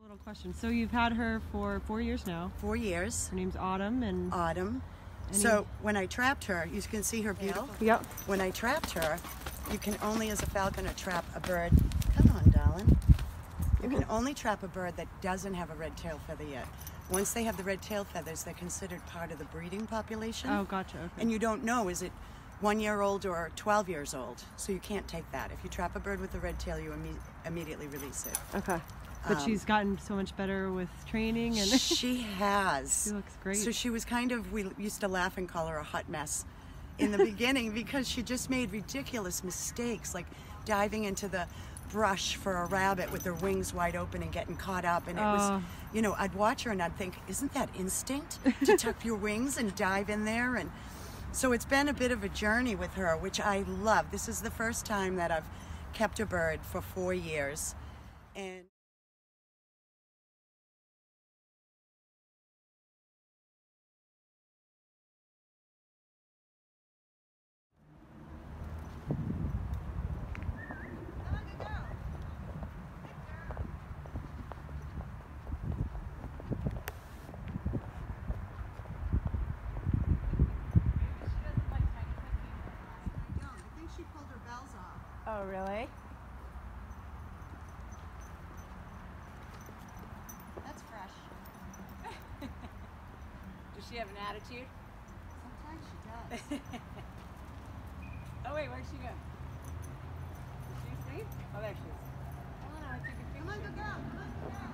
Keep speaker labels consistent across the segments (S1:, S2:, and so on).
S1: Little question. So you've had her for 4 years now.
S2: 4 years.
S1: Her name's Autumn and
S2: Autumn. So when I trapped her, you can see her beautiful.
S1: Yep.
S2: When I trapped her, you can only, as a falconer, trap a bird. Come on, darling. You can only trap a bird that doesn't have a red tail feather yet. Once they have the red tail feathers, they're considered part of the breeding population.
S1: Oh, gotcha. Okay.
S2: And you don't know, is it 1 year old or 12 years old? So you can't take that. If you trap a bird with a red tail, you immediately release it.
S1: Okay. But she's gotten so much better with training, and
S2: she has.
S1: She looks great.
S2: So she was kind of, we used to laugh and call her a hot mess in the beginning because she just made ridiculous mistakes, like diving into the brush for a rabbit with her wings wide open and getting caught up. And it was, you know, I'd watch her and I'd think, isn't that instinct to tuck your wings and dive in there? And so it's been a bit of a journey with her, which I love. This is the first time that I've kept a bird for 4 years. And
S3: oh, really?
S2: that's fresh.
S3: Does she have an attitude?
S2: Sometimes she does.
S3: Oh, wait, where'd she go? Is she asleep? Oh, there she is. Oh, no, I took a picture.
S2: Come on, go down. Come on, go down.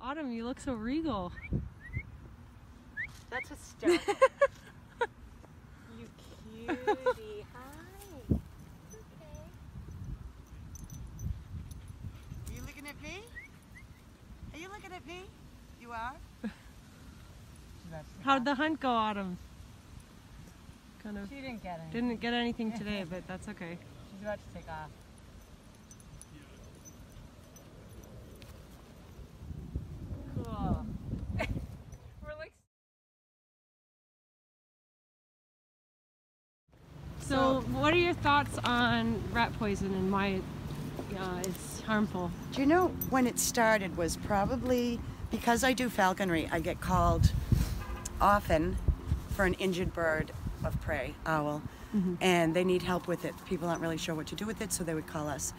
S1: Autumn, you look so regal.
S3: That's hysterical. You cutie. Hi. Okay.
S2: Are you looking at me? Are you looking at me? You are?
S1: How'd the hunt go, Autumn? Kind of.
S3: She didn't get any.
S1: Didn't get anything today, but that's okay.
S3: She's about to take off. Cool. We're like.
S1: So, what are your thoughts on rat poison and why it's harmful?
S2: Do you know when it started was probably because I do falconry, I get called often for an injured bird of prey, owl, and they need help with it. People aren't really sure what to do with it, so they would call us.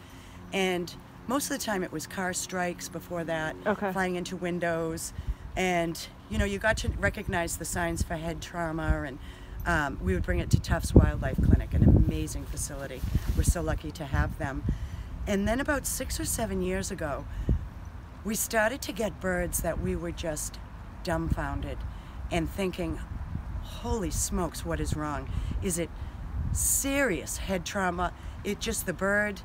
S2: And most of the time it was car strikes before that, flying into windows, and you know, you got to recognize the signs for head trauma, and we would bring it to Tufts Wildlife Clinic, an amazing facility. We're so lucky to have them. And then about 6 or 7 years ago, we started to get birds that we were just dumbfounded and thinking, holy smokes, what is wrong? Is it serious head trauma? It just, the bird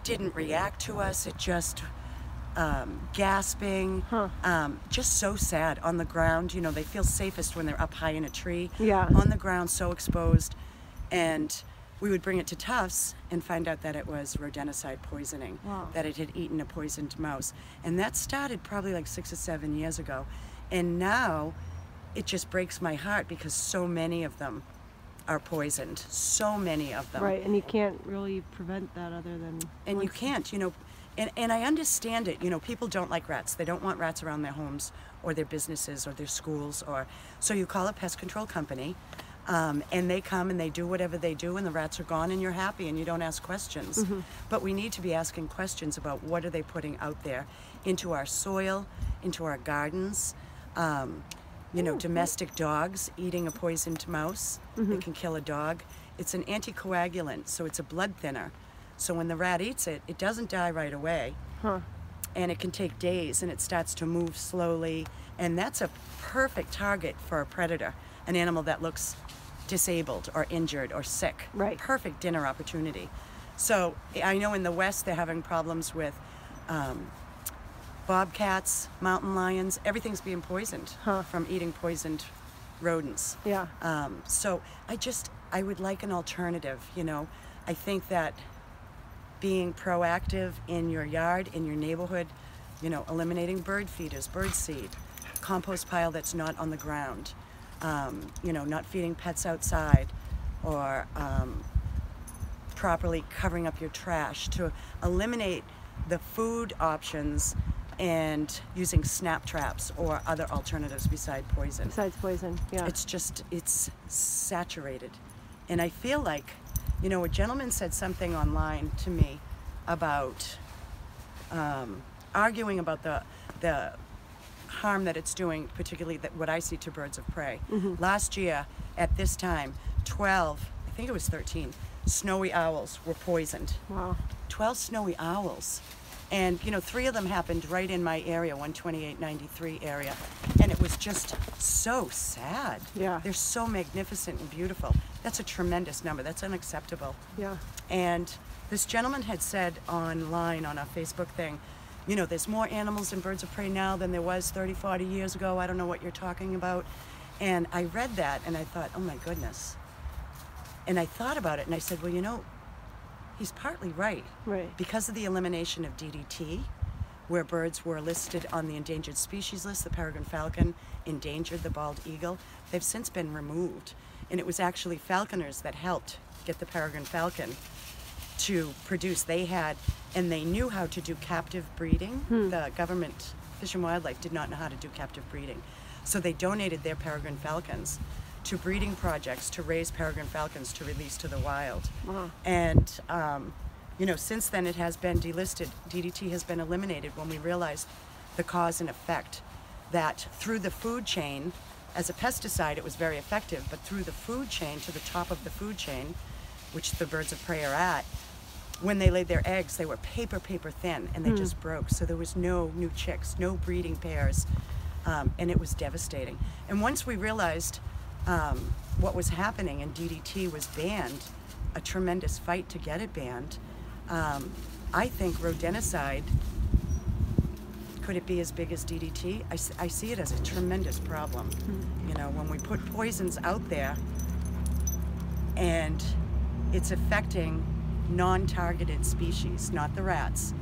S2: didn't react to us. It just gasping, just so sad on the ground. You know, they feel safest when they're up high in a tree.
S1: Yeah.
S2: On the ground, so exposed. And we would bring it to Tufts and find out that it was rodenticide poisoning, that it had eaten a poisoned mouse. And that started probably like 6 or 7 years ago. And now it just breaks my heart because so many of them are poisoned, so many of them.
S1: Right, and you can't really prevent that other than...
S2: And you can't, you know, and I understand it, you know, people don't like rats. They don't want rats around their homes or their businesses or their schools, or so you call a pest control company, and they come and they do whatever they do, and the rats are gone and you're happy and you don't ask questions. But we need to be asking questions about what are they putting out there into our soil, into our gardens. You know, domestic dogs eating a poisoned mouse, it can kill a dog. It's an anticoagulant, so it's a blood thinner. So when the rat eats it, it doesn't die right away. And it can take days, and it starts to move slowly. And that's a perfect target for a predator, an animal that looks disabled or injured or sick.
S1: Right.
S2: Perfect dinner opportunity. So I know in the West they're having problems with bobcats, mountain lions. Everything's being poisoned from eating poisoned rodents.
S1: Yeah.
S2: So I would like an alternative, you know. I think that being proactive in your yard, in your neighborhood, you know, eliminating bird feeders, bird seed, compost pile that's not on the ground, you know, not feeding pets outside, or properly covering up your trash, to eliminate the food options and using snap traps or other alternatives beside poison.
S1: Besides poison, yeah.
S2: It's saturated. And I feel like, you know, a gentleman said something online to me about arguing about the harm that it's doing, particularly what I see to birds of prey. Last year, at this time, 12, I think it was 13, snowy owls were poisoned.
S1: Wow.
S2: 12 snowy owls. And, you know, 3 of them happened right in my area, 12893 area. And it was just so sad.
S1: Yeah.
S2: They're so magnificent and beautiful. That's a tremendous number. That's unacceptable.
S1: Yeah.
S2: And this gentleman had said online on a Facebook thing, you know, there's more animals and birds of prey now than there was 30, 40 years ago. I don't know what you're talking about. And I read that and I thought, oh my goodness. And I thought about it and I said, well, you know, he's partly right.
S1: Right.
S2: Because of the elimination of DDT, where birds were listed on the endangered species list, the peregrine falcon, endangered, the bald eagle, they've since been removed. And it was actually falconers that helped get the peregrine falcon to produce. They knew how to do captive breeding. The government, Fish and Wildlife, did not know how to do captive breeding. So they donated their peregrine falcons to breeding projects to raise peregrine falcons to release to the wild.
S1: Wow.
S2: And, you know, since then it has been delisted. DDT has been eliminated when we realized the cause and effect, that through the food chain, as a pesticide it was very effective, but through the food chain, to the top of the food chain, which the birds of prey are at, when they laid their eggs, they were paper thin, and they just broke. So there was no new chicks, no breeding pairs, and it was devastating. And once we realized what was happening and DDT was banned, a tremendous fight to get it banned, I think rodenticide, could it be as big as DDT? I see it as a tremendous problem. You know, when we put poisons out there and it's affecting non-targeted species, not the rats,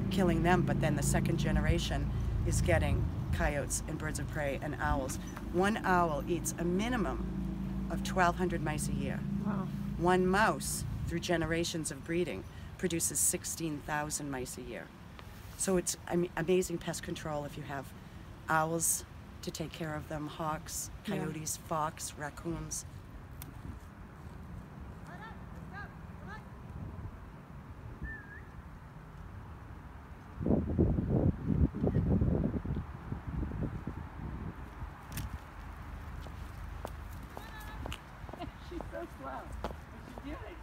S2: killing them, but then the second generation is getting coyotes and birds of prey and owls. One owl eats a minimum of 1,200 mice a year.
S1: Wow.
S2: One mouse, through generations of breeding, produces 16,000 mice a year. So it's amazing pest control if you have owls to take care of them, hawks, coyotes, fox, raccoons.
S3: She's so slow. But she did it.